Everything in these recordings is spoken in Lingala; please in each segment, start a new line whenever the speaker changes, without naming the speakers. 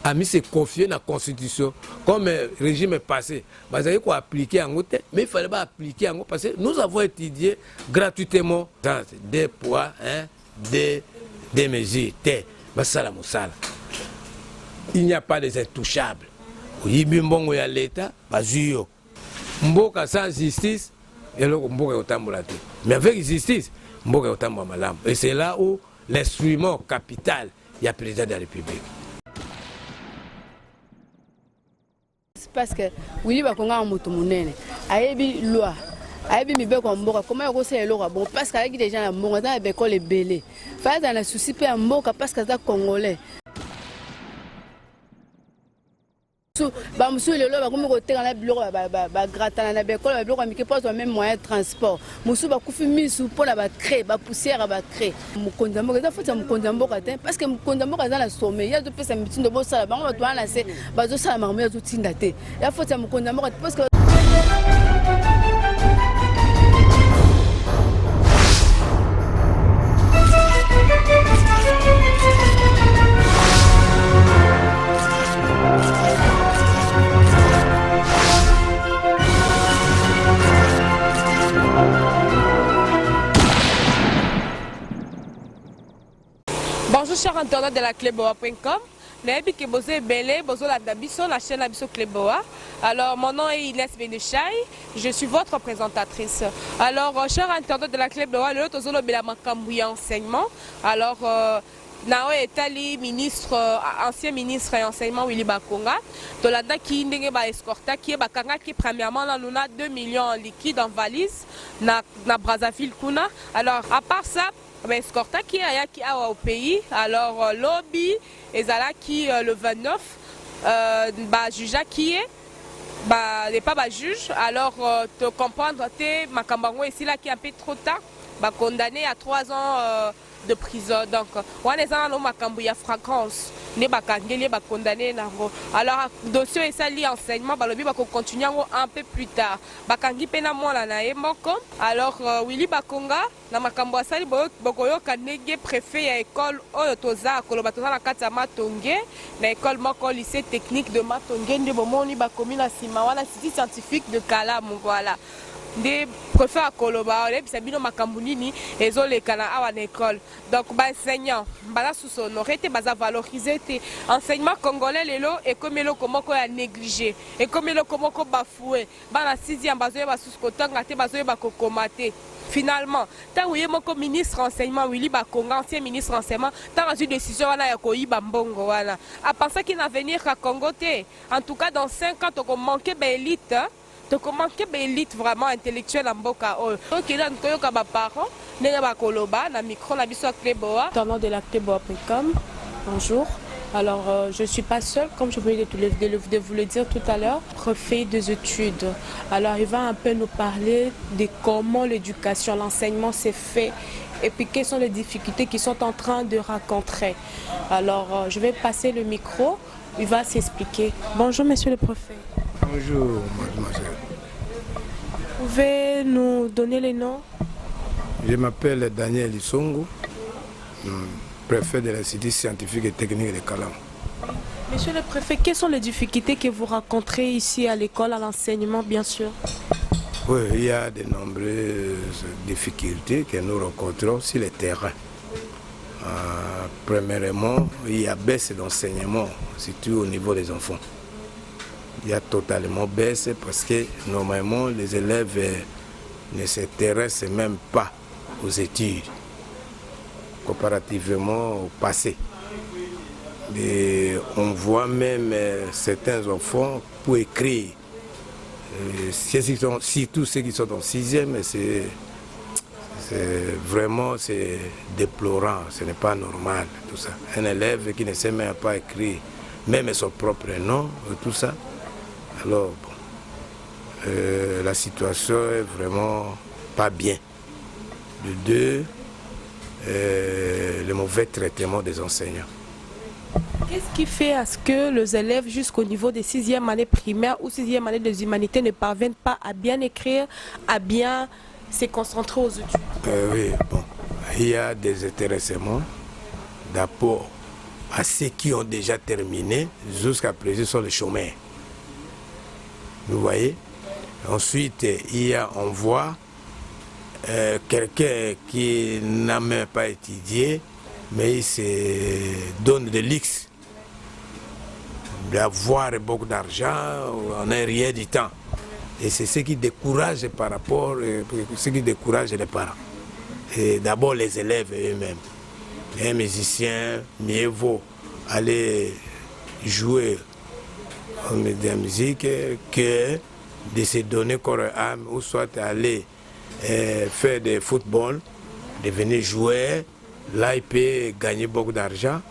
a mis se confier dans la constitution comme le régime est passé. Bah, il faut appliquer en côté, mais il fallait pas appliquer en côté parce que nous avons étudié gratuitement des poids, hein, des mesures, il n'y a pas des intouchables. Il y a l'État, Mboka sans justice, mais avec justice, et c'est là où l'instrument capital, il y a le président de la République.
Parce que oui, Bakonga moto monene, ayebi loi, ayebi mibeko mboka, comment yako se loi bon parce qu'il y a des gens à mboka dans beko les belé. Fa dans la souci pe mboka parce que ça congolais. Ba musu le lo ba komi ko teka na biloko ba gratana na beko ba biloko mike pas même moyen de transport. Musu ba kufi misu pour ba créer ba poussière ba créer. Mukonza mboka ça faut ça mukonza mboka te parce que mukonza mboka dans la sommet, il y a de pesa mitindo bo sala ba to ana se ba zo sala marmo ya zo tinda te. Il faut ça mukonza mboka parce que
bonjour chers internautes de la cléboa.com. La chaîne Abisso Cléboa. Alors mon nom est Inès Benechai, je suis votre présentatrice. Alors chers internautes de la Cléboa, le Tozolo Belamakambouya enseignement. Alors Nao Etali, ministre, ancien ministre et enseignement Willy Bakonga, Tolanda qui ndenge ba escorta qui est Bakanga qui premièrement là nous a 2 millions en liquide en valise na Brazzaville kuna. Alors à part ça escorta qui est au pays, alors lobby et Zala qui le 29 juge qui est n'est pas juge, alors te comprendre te makambango ici là qui est un peu trop tard condamné à 3 ans de prison. Donc on est dans makambo ya fragrance ne bakangeli condamné nango. Alors dossier et ça li enseignement balobi bako continuer un peu plus tard bakangi pena mwana na ye moko. Alors Willy Bakonga na makambo asali bokoyo kanege préfet ya école oyo toza koloba toza na kati ya Matonge na école moko lycée technique de Matonge nde bomoni bakomi na sima wana institut scientifique de Kalamu. Voilà des préfets à Koloba, les bisabino makambunini et zolekana à l'école. Donc, enseignants, bala sous-honoré, baza valorisé, enseignement congolais lelo et comme le komoko a négligé et comme le komoko bafoué, bana 6e bazoé basous-kotanga te bazoé bakokomate. Finalement, tant que mon ministre renseignement Willy Bakonga, ancien ministre renseignement, tant que décision wana ya koyiba mbongo wana. À penser qu'il n'a venir à Congo te. En tout cas, dans 5 ans, on manquait d'élite. Donc comment que l'élite vraiment intellectuelle en boka donc il y a un parents n'est pas koloba na micro na biso Cléboa
internaute de la cléboa.com. Bonjour. Alors je suis pas seule comme je voulais de vous le dire tout à l'heure, préfet des études. Alors il va un peu nous parler de comment l'éducation, l'enseignement s'est fait et puis quelles sont les difficultés qu'ils sont en train de rencontrer. Alors je vais passer le micro, il va s'expliquer. Bonjour monsieur le préfet.
Bonjour mademoiselle.
Vous pouvez nous donner les noms?
Je m'appelle Daniel Isongo, préfet de l'Institut scientifique et technique de Kalamu.
Monsieur le préfet, quelles sont les difficultés que vous rencontrez ici à l'école, à l'enseignement bien sûr?
Oui, il y a de nombreuses difficultés que nous rencontrons sur le terrain. Premièrement, il y a baisse d'enseignement, surtout au niveau des enfants. Il y a totalement baisse parce que normalement les élèves ne s'intéressent même pas aux études comparativement au passé. Et on voit même certains enfants pour écrire, surtout ceux qui sont en 6e, c'est déplorant, ce n'est pas normal tout ça. Un élève qui ne sait même pas écrire, même son propre nom, tout ça. Alors, bon, la situation est vraiment pas bien. De deux, le mauvais traitement des enseignants.
Qu'est-ce qui fait à ce que les élèves jusqu'au niveau des 6e années primaires ou 6e année des humanités ne parviennent pas à bien écrire, à bien se concentrer aux études?
Oui, bon, il y a des intéressements. D'abord, à ceux qui ont déjà terminé jusqu'à présent sur le chemin. Vous voyez? Ensuite, on voit quelqu'un qui n'a même pas étudié, mais il se donne de l'X, d'avoir beaucoup d'argent, on n'a rien du temps. Et c'est ce qui décourage par rapport, ce qui décourage les parents. Et d'abord les élèves eux-mêmes. Un musicien, mieux vaut aller jouer de la musique que de se donner corps et âme, ou soit aller faire du football, devenir joueur. Là, il peut gagner beaucoup d'argent.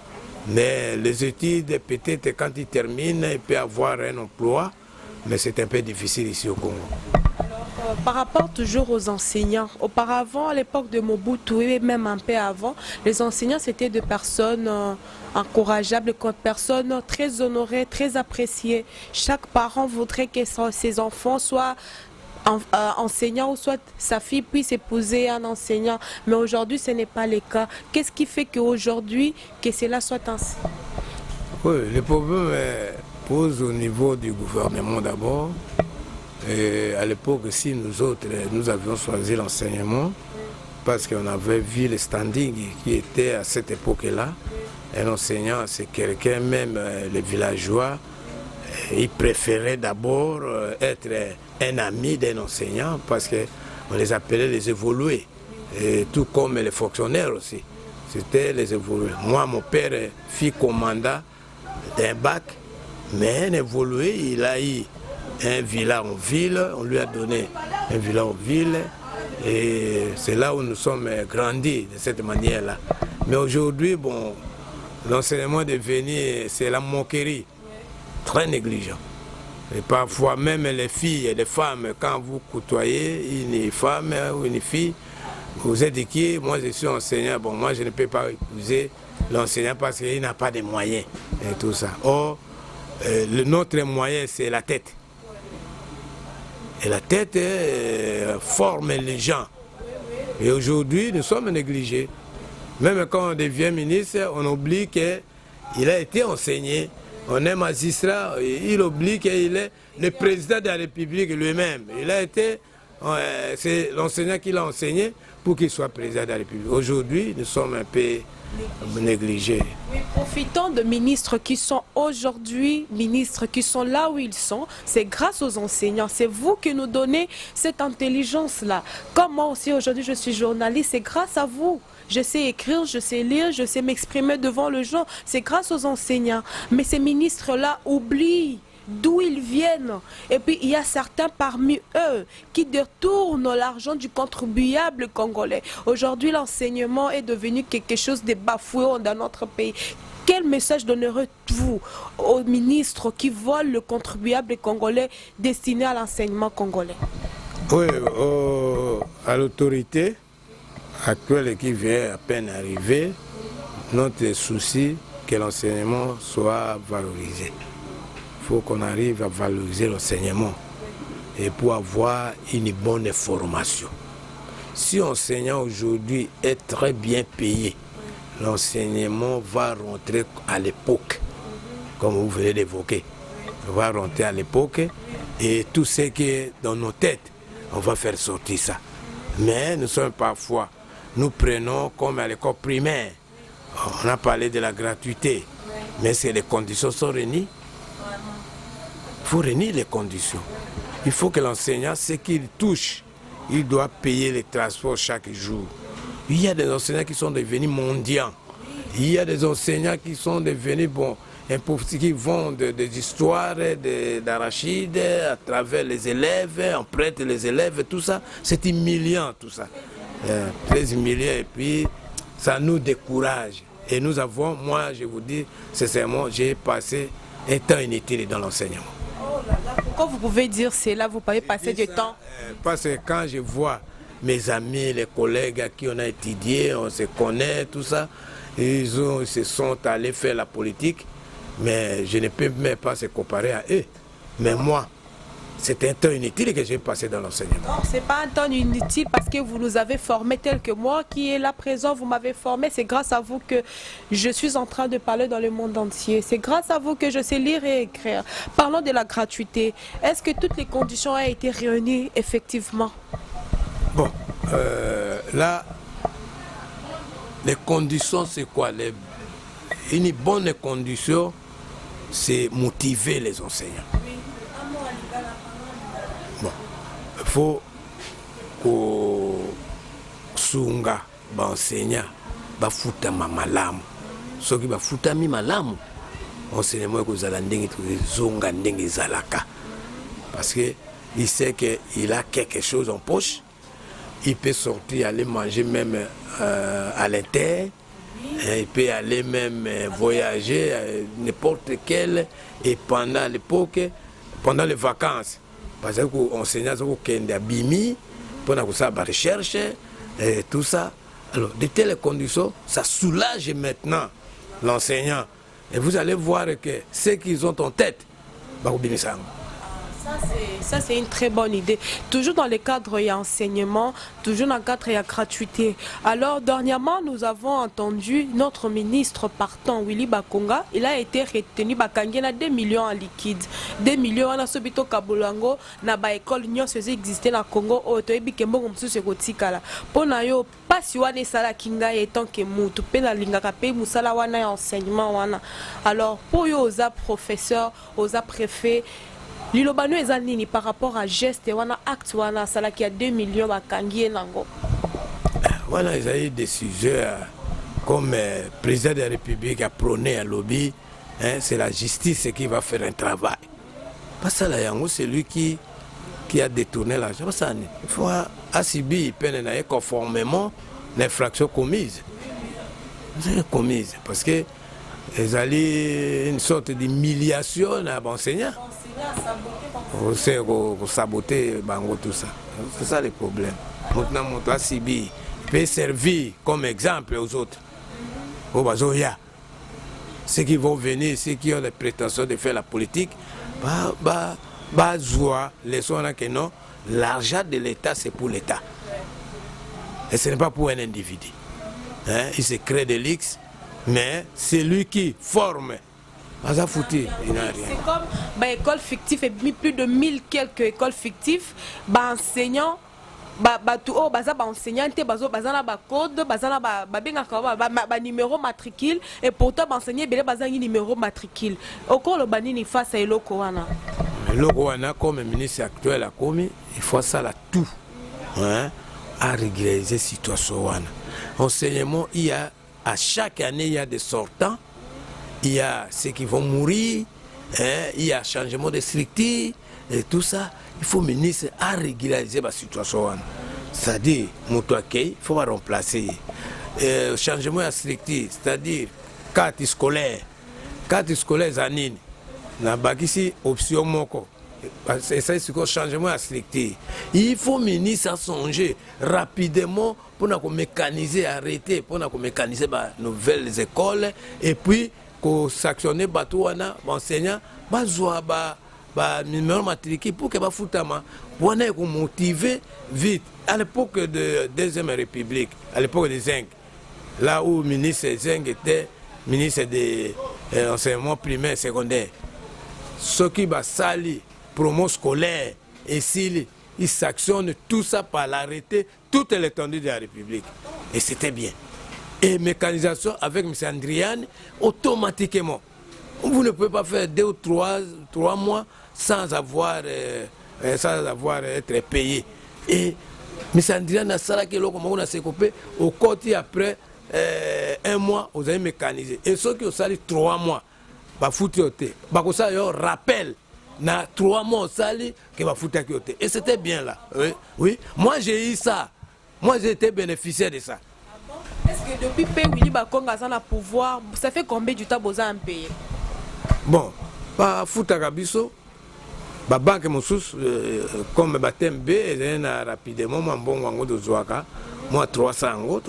Mais les études, peut-être quand il termine, il peut avoir un emploi, mais c'est un peu difficile ici au Congo.
Alors, par rapport toujours aux enseignants, auparavant, à l'époque de Mobutu et même un peu avant, les enseignants c'était des personnes encourageables, des personnes très honorées, très appréciées. Chaque parent voudrait que ses enfants soient enseignant ou soit sa fille puisse épouser un enseignant. Mais aujourd'hui, ce n'est pas le cas. Qu'est-ce qui fait qu'aujourd'hui, que cela soit ainsi?
Oui, le problème pose au niveau du gouvernement d'abord. À l'époque, si nous autres, nous avions choisi l'enseignement, parce qu'on avait vu le standing qui était à cette époque-là. Un enseignant, c'est quelqu'un, même les villageois, ils préféraient d'abord être un ami d'un enseignant parce qu'on les appelait les évolués, et tout comme les fonctionnaires aussi. C'était les évolués. Moi, mon père fit commandant d'un bac, mais un évolué, il a eu un villa en ville, on lui a donné un villa en ville, et c'est là où nous sommes grandis de cette manière-là. Mais aujourd'hui, bon, l'enseignement est devenu, c'est la moquerie, très négligent. Et parfois même les filles et les femmes, quand vous côtoyez une femme ou une fille, vous êtes qui? Moi je suis enseignant, bon moi je ne peux pas épouser l'enseignant parce qu'il n'a pas de moyens et tout ça. Or, notre moyen c'est la tête. Et la tête forme les gens. Et aujourd'hui nous sommes négligés. Même quand on devient ministre, on oublie qu'il a été enseigné. On est magistrat, il oublie qu'il est le président de la République lui-même. Il a été, c'est l'enseignant qui l'a enseigné pour qu'il soit président de la République. Aujourd'hui, nous sommes un peu négligés.
Oui, profitons de ministres qui sont aujourd'hui, ministres qui sont là où ils sont, c'est grâce aux enseignants. C'est vous qui nous donnez cette intelligence-là. Comme moi aussi, aujourd'hui, je suis journaliste, c'est grâce à vous. Je sais écrire, je sais lire, je sais m'exprimer devant le gens. C'est grâce aux enseignants. Mais ces ministres-là oublient d'où ils viennent. Et puis, il y a certains parmi eux qui détournent l'argent du contribuable congolais. Aujourd'hui, l'enseignement est devenu quelque chose de bafoué dans notre pays. Quel message donnerez-vous aux ministres qui volent le contribuable congolais destiné à l'enseignement congolais?
Oui, à l'autorité actuelle qui vient à peine arriver, notre souci que l'enseignement soit valorisé. Il faut qu'on arrive à valoriser l'enseignement et pour avoir une bonne formation. Si l'enseignant aujourd'hui est très bien payé, l'enseignement va rentrer à l'époque, comme vous venez d'évoquer. On va rentrer à l'époque et tout ce qui est dans nos têtes, on va faire sortir ça. Mais nous sommes parfois, nous prenons comme à l'école primaire, on a parlé de la gratuité, mais si les conditions sont réunies, il faut réunir les conditions. Il faut que l'enseignant, ce qu'il touche, il doit payer les transports chaque jour. Il y a des enseignants qui sont devenus mendiants. Il y a des enseignants qui sont devenus, bon, qui vendent des histoires d'arachides à travers les élèves, on prête les élèves, tout ça. C'est humiliant, tout ça. Très humiliant, et puis ça nous décourage. Et nous avons, moi je vous dis sincèrement, j'ai passé un temps inutile dans l'enseignement.
Pourquoi vous pouvez dire cela, vous pouvez passer du temps?
Parce que quand je vois mes amis, les collègues à qui on a étudié, on se connaît, tout ça, ils se sont allés faire la politique, mais je ne peux même pas se comparer à eux. Mais moi, c'est un temps inutile que j'ai passé dans l'enseignement.
Non, c'est pas un temps inutile parce que vous nous avez formés tel que moi qui est là présent, vous m'avez formé. C'est grâce à vous que je suis en train de parler dans le monde entier. C'est grâce à vous que je sais lire et écrire. Parlons de la gratuité. Est-ce que toutes les conditions ont été réunies effectivement?
Bon, là, les conditions, c'est quoi? Une bonne condition, c'est motiver les enseignants. Bon, il faut que sunga enseignant bafutama malamu. Soki bafutami malamu, enseignement kozala ndenge zonga ndenge zalaka. Parce que il sait qu'il a quelque chose en poche. Il peut sortir, aller manger même à l'inter. Il peut aller même voyager n'importe quel. Et pendant l'époque, pendant les vacances, parce que l'enseignant a bimi, pendant que ça va recherche, et tout ça. Alors, de telles conditions, ça soulage maintenant l'enseignant. Et vous allez voir que ceux qu'ils ont en tête,
ça, c'est une très bonne idée. Toujours dans le cadre et enseignement, toujours dans le cadre et gratuité. Alors, dernièrement, nous avons entendu notre ministre partant, Willy Bakonga. Il a été retenu, il a 2 millions en liquide. 2 millions en Sobito Kabulango, na ba école nyon se existé na Congo, otoebi kembongo msusu kotikala. Pona yo, pasi wane sala kinga etant ke mutu, pe la linga kape musala wana enseignement wana. Alors, pour yo, oza professeur, oza préfet, Lilobano ezanini par rapport à geste wana acte wana sala qui a 2 millions bakangi nango.
Voilà, ils ont eu des sujets comme le président de la République a prôné un lobby, hein, c'est la justice qui va faire un travail. Pas ça là, c'est lui qui a détourné l'argent. Il faut assumer conformément l'infraction commise. Commise parce que ils allaient une sorte d'humiliation à l'enseignant. C'est saboter tout ça. C'est ça le problème. Maintenant, mon Sibi peut servir comme exemple aux autres. Ceux qui vont venir, ceux qui ont les prétentions de faire la politique, l'argent de l'État, c'est pour l'État. Et ce n'est pas pour un individu. Hein? Il se crée des leaks, mais c'est lui qui forme. C'est
comme l'école fictive et plus de 1000 quelques écoles fictives, enseignants, enseignants, code, numéro matricule et pourtant enseigner numéro matricule. Au cours le banini face à Elokoana.
Elokoana comme ministre actuel a commis, il faut ça là tout, hein, à régulariser la situation. Enseignement, il y a à chaque année il y a des sortants. Il y a ceux qui vont mourir, hein, il y a changement de structure et tout ça. Il faut ministre à régulariser la situation. C'est-à-dire, il faut remplacer. Changement de structure, c'est-à-dire carte scolaire. Carte scolaire, Zanine. Na bakisi option moko. C'est ça, c'est le changement de structure. Il faut ministre à songer rapidement pour mécaniser, arrêter, pour mécaniser les nouvelles écoles et puis sanctionner Batouana, enseignant, numéro matricule pour que Bafoutama, pour motiver vite. À l'époque de Deuxième République, à l'époque de Zeng, là où le ministre Zeng était ministre de l'enseignement primaire et secondaire, ceux qui va salir, promo scolaire, et s'ils sanctionnent tout ça par l'arrêté, toute l'étendue de la République. Et c'était bien. Et mécanisation avec M. Andrian, automatiquement. Vous ne pouvez pas faire 2 ou 3 mois sans avoir être payé. Et M. Andrian a salé au côté après 1 mois, vous avez mécanisé. Et ceux qui ont salé 3 mois, ça rappel. Na 3 mois au salé, et c'était bien là. Oui, oui. Moi j'ai eu ça. Moi j'ai été bénéficiaire de ça.
Est-ce que depuis que Willy Bakonga a pouvoir, ça fait combien du temps vous avez payé?
Bon, pas Foutagabiso, la banque comme Batembe, rapidement, moi 300 euros,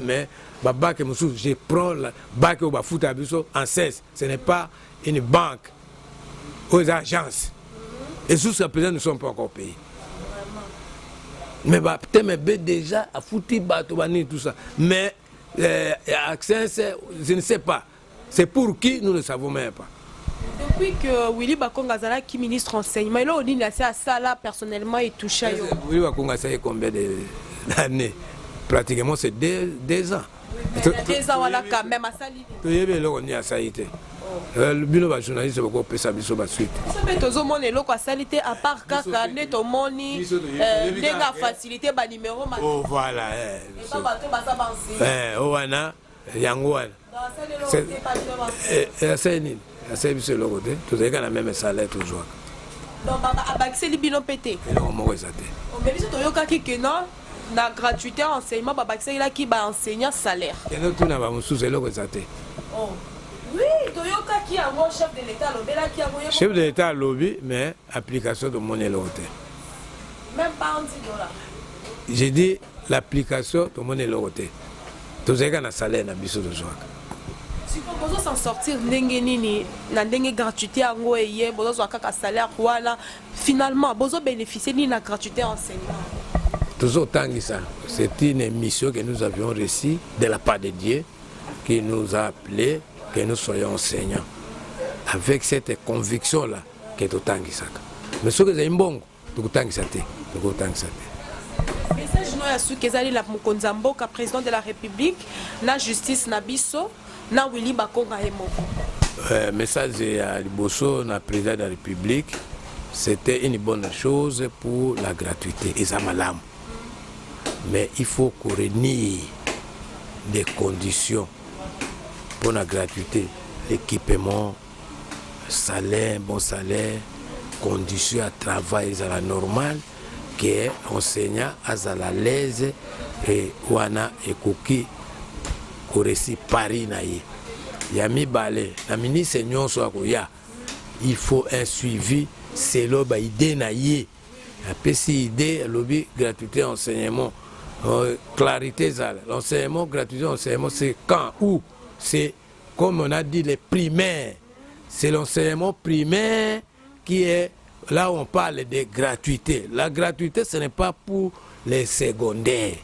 mais la banque je prends la banque au Foutagabiso en 16. Ce n'est pas une banque aux agences. Et jusqu'à présent, nous ne sommes pas encore payés. Mais TMB déjà a foutu Batobani tout ça. Mais Access, je ne sais pas. C'est pour qui, nous ne savons même pas.
Depuis que Willy Bakonga Zala qui ministre enseignement, il a dit à ça là personnellement et touché.
Willy Bakonga ça y est combien d'années? Pratiquement c'est 2 ans.
Il y a 2 ans voilà quand même à ça.
Il y a eu ça été. Le bureau de journaliste c'est beaucoup plus sabiso bas suite.
Tous au monde là quoi salité à part kaka net au moni denga facilité ba numéro.
Oh voilà. Owana Yangwan. C'est nul. C'est biso le côté. Tous les gars la même salaire toujours.
Donc c'est libino pété.
Et on m'aurait ça.
Mais biso to yoka ki que non na gratuité enseignement ba c'est là qui ba enseignant salaire.
Et nous tout na ba musu c'est le côté.
Oh. Oui, Toyoka qui a mon chef de l'État, le
chef de l'État lobby, mais application de monnaie lourde.
Même pas $10.
J'ai dit l'application de monnaie lourde. Tous les gars na salaire na biso de joie.
Si vous pouvez s'en sortir, n'engeni na n'engeni gratuité en gros et vous avez un salaire voilà. Finalement, vous avez bénéficié de la gratuité enseignement.
Toujours tant que ça, c'est une mission que nous avions reçue de la part de Dieu, qui nous a appelés que nous soyons enseignants. Avec cette conviction-là, que tout temps qui ça. Mais ce que c'est un bon, tout temps qui ça.
Message nous à ceux qui sont la Mukonzambo, président de la République, la justice Nabiso, na Willy Bakonga et Moko.
Message à Liboso, na président de la République, c'était une bonne chose pour la gratuité. Et ça malam. Mais il faut qu'on renie des conditions pour la gratuité, l'équipement, salaire, bon salaire, conditions à travail à la normale, qui est enseignant à la l'aise et wana et koki koresi Paris naïe. Yami balé, la ministre Nyon Soakoya, il faut un suivi, c'est l'oba idée naïe. Après si idée, lobby gratuité enseignement, clarité l'enseignement gratuité enseignement, c'est quand où? C'est, comme on a dit, les primaires. C'est l'enseignement primaire qui est là où on parle de gratuité. La gratuité, ce n'est pas pour les secondaires.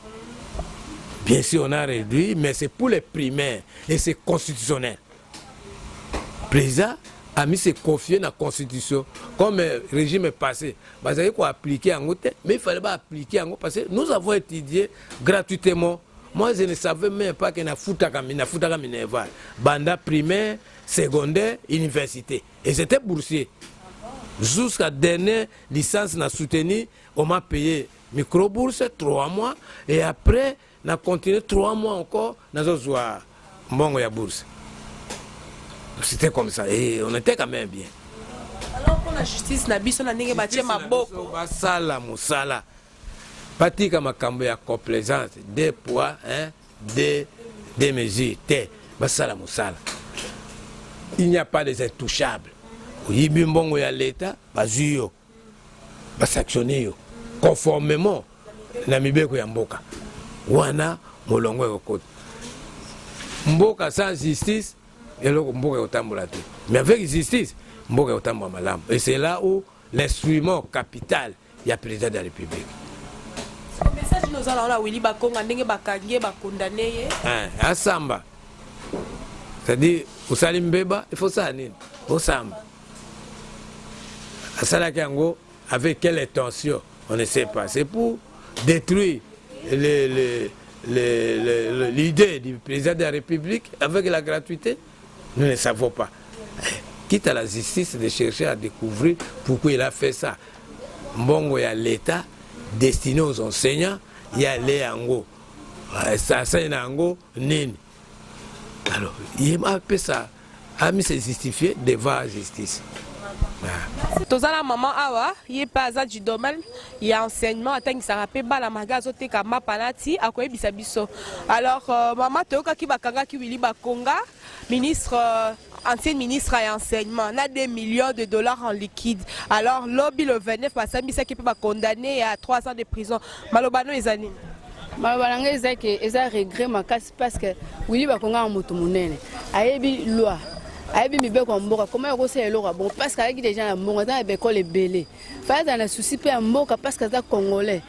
Bien sûr, on a réduit, mais c'est pour les primaires. Et c'est constitutionnel. Le président a mis ses confiés dans la Constitution. Comme le régime est passé, vous avez quoi appliquer en côté, mais il ne fallait pas appliquer en côté parce que nous avons étudié gratuitement. Moi, je ne savais même pas qu'il y a un foutaka minerval. Banda primaire, secondaire, université. Et c'était boursier. Jusqu'à la dernière licence, on a soutenu, on m'a payé micro-bourse 3 mois. Et après, on a continué 3 mois encore dans un soir. Bon, il y a bourse. C'était comme ça. Et on était quand même bien.
Alors, pour la justice, on a dit que
Patika makambo ya complaisance, des poids, des mesures, basala musala. Il n'y a pas des intouchables. Yibi mbongo ya l'État, bazuyo, basactionné conformément na mibeko ya mboka. Wana molongo ekokota. Mboka sans justice, eloko mboka yotambola te. Mais avec justice, mboka yotambola malamu. Et c'est là où l'instrument capital y a président de la République.
Le message nous allons là Willy Bakonga ndenge bakangie bakondamné
asamba. C'est-à-dire au salim beba, il faut ça nini. Au samba. Asala kango avec quelle intention, on ne sait pas. C'est pour détruire l'idée du président de la République avec la gratuité. Nous ne savons pas. Quitte à la justice de chercher à découvrir pourquoi il a fait ça. Mbongo ya l'État destiné aux enseignants, il y a les ango. Ça c'est ango nini. Alors, il m'a appelé ça. A mis se justifier devant la justice.
Tozala maman awa, il pas ça du domaine, il y a enseignement, attend que ça rappelle la magazo te kama panati akoye bisabiso. Alors maman toka ki bakanga ki Willy Bakonga, ministre ancien ministre à enseignement, on a $2 millions en liquide. Alors lobby le 29 passé, ça qui peut pas condamner à 3 ans de prison. Malobano les années.
Malobano les regret makasi parce que Willy Bakonga en moto monene. Ayebi loi. ayebi mibeko ya mboka comment ekosala eloko bon parce que ayaki déjà na mbongo aza na bekole ebele fa aza na souci mpe ya mboka parce que aza congolais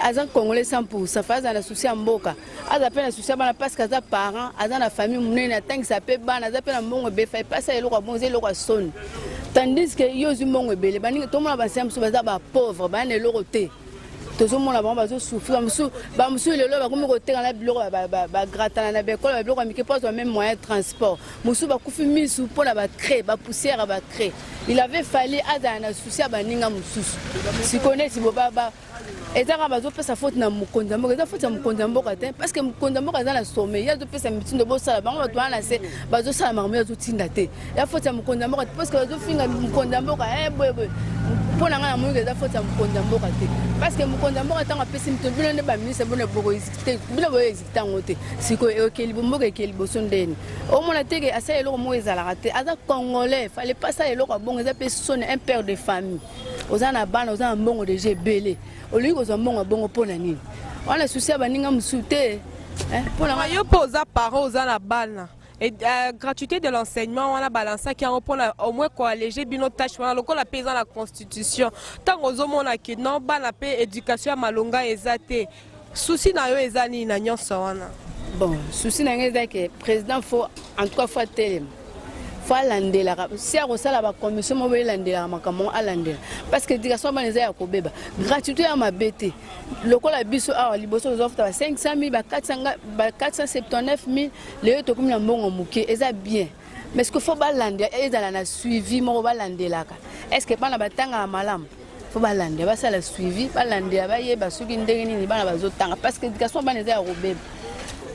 aza congolais 100%. Fa aza na souci ya mboka aza mpe na souci ya bana parce que aza parent aza na famille monene atangisa mpe bana aza mpe na mbongo ebele fa epasa eloko ya bongo eza eloko ya soni tandis que yo ozwi mbongo ebele baningi tomona basia mosusu baza bapauvre baya na eloko te tozomona bango bazosouffrir bamosusu lelo bakomi koteka na biloko bagratana na bekolo babiloko ya mike mpo azwa même moyen de transport mosusu bakufi misu mpona bacré bapoussière bacré il avait fallu azala na susi ya baninga mosusu sikoyo neti bobaba ezaka bazopesa faute na mokonzi ya mboka eza faute ya mokonzi ya mboka te parce que mokonzi ya mboka aza na sommeil ye azopesa mitindo bosala bango bato wana na se bazosala makambo ye azotinda te ya faute ya mokonzi ya mboka te parce que bazofinga mokonzi ya mboka boyeboye mpo na ngai na moyoka eza faute ya mokonzi ya mboka te parce que mokonzi ya mboka ntango apesi mitindo bino nde baministre bino bokoexécute bino boyoexécute yango te sikoyo ekeli mboka ekeli liboso ndeni omona teke asala eloko moko ezalaka te aza congolais fale pasala eloko ya bongo eza mpe soni un père de famille oza na bana oza na mbongo deja ebele olingi kozwa mbongo ya bongo mpo na nini wana susi ya baninga mosusu te
yo mpo oza parent oza na bana et gratuité de l'enseignement on a balancé qui on pona au moins quoi alléger bino tâche wana lokola paysan la constitution tant ozomona ke non bana pe éducation ya malonga ezate souci na yo ezani na nyonso wana
bon souci na ngeza ke président faut en tout cas faut telema faut alandelaka si akosala bacommission mo boyelandelaka makambo alandela parce que éducation bana eza ya kobeba gratuité ya mabe te lokola biso awa liboso ozofuta ba 500 000 ba 479 000 leyo tokomi na mbongo moke eza bien mais ce que faut balandela ezala na suivi moko balandelaka est ce que bana batanga malamu faut balandela basala suivi balandela bayeba soki ndenge nini bana bazotanga parce que éducation bana eza ya kobeba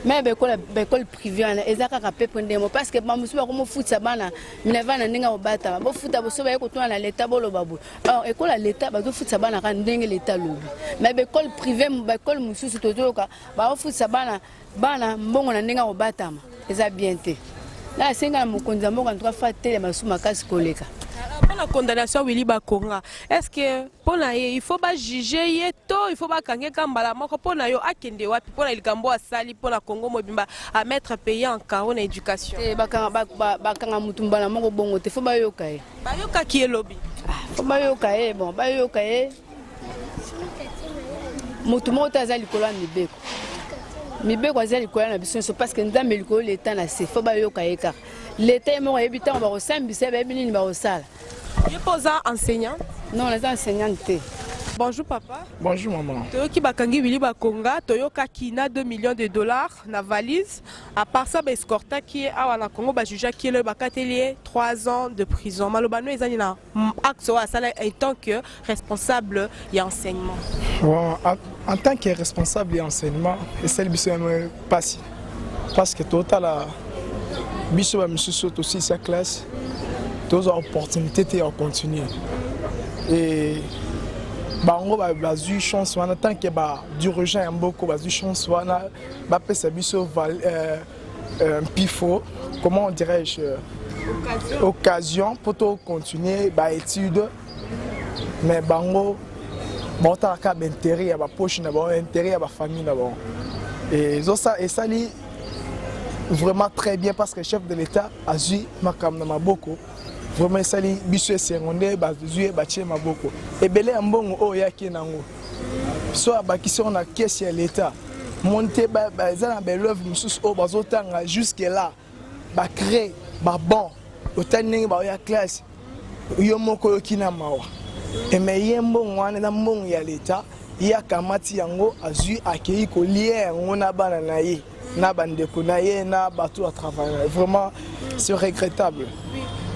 mais bekole privé wana eza kaka pepe ndemo parce que bamosusu bakomofutisa bana minava na ndenge obatama bofuta boso baye kotuna na leta boloba boye alors ekole ya leta bazofutisa bana kaka ndenge leta lobi mais bekole privé bekole mosusu tozoyoka bakofutisa bana mbongo na ndenge obatama eza bien te na asenga na mokonzi ya mboka en tout cas fa telema su makasi koleka.
Pour la condamnation Willy Bakonga, est-ce que pour il faut pas juger yeto, il faut pas kange kambala moko pour na yo akende wapi pour il kambo asali pour la Congo mobimba à mettre pays en carreau en éducation.
Eh bakanga mutumbala moko bongo te faut ba yoka e.
Ba yoka ki elobi.
Faut ba yoka e bon ba yoka e. Mutu moko taza likolo mibeko. Mibeko aza likolo na biso parce que ndambe likolo l'état na se faut ba yoka e car l'état moko ebitango ba kosambisa ba ebini ba kosala.
Tu es enseignant?
Non, les enseignantes.
Bonjour papa.
Bonjour maman.
Toyoki bakangi Willy Bakonga, Toyoka Kina $2 millions na valise. À part ça, escorta qui est à la Congo, juge qui est le bakatelier 3 ans de prison. Malobano est na acte en tant que responsable et enseignement.
Bon, en tant que responsable et enseignement, et celle qui me passe parce que total a biso ba misusu aussi sa classe. Toutes les opportunités de continuer. Et bango ba eu chance en tant que dirigeant beaucoup ba eu chance wana ba pesa biso pifo comment dirais-je occasion pour continuer ba études mais bango bon ta ka intérêt ya ba poche na ba intérêt ya ba famille na ba et ça et ça li vraiment très bien parce que le chef de l'État a eu makam na maboko. Vraiment sali biso secondaire bazuye batie maboko ebele mbongo o yaki nango so abakisi on a caisse ya l'état monter ba za na belove mususu o bazotanga jusque là ba créer ba bon otaningi ba ya classe yo moko yokina mawa et mais yembongo wana na mbongo ya l'état ya kamati yango azui akei ko lier yango na bana na ye na bandeko na ye na bato à travailler vraiment c'est regrettable.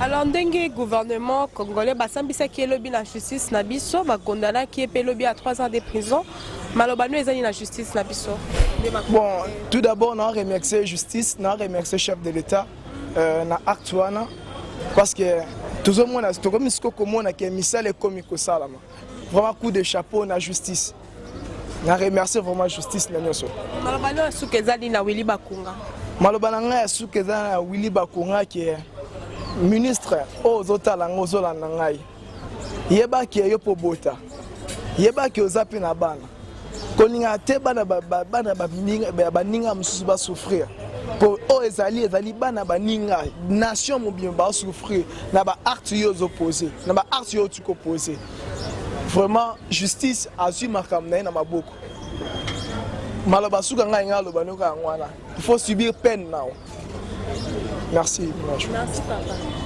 Alors, le gouvernement congolais basambisa qui est lobby la justice nabiso, ba condamna qui est lobby à 3 ans de prison. Malobano ezani la justice nabiso.
Bon, tout d'abord, on a remercié la justice, on a remercié le chef de l'État, na actuana, parce que tout le monde a tout comme ce que mon a qui misal et comico salama. Vraiment coup de chapeau na justice. On a remercié vraiment la justice na nyoso.
Malobano sukezali na Willy Bakonga.
Malobana nga sukezali na Willy Bakonga qui est ministre ozotalango zolanda ngai yebaki yo po bota yebaki ozapi na bana koninga te bana baninga mususu ba souffrir po o ezali bana baninga nation mobimba ba souffrir na ba acte yo opposé na ba acte yo tu opposé vraiment justice azui makamna na maboko maloba suka ngai ngalo banoka ngwana il faut subir peine now. Merci.
Merci papa.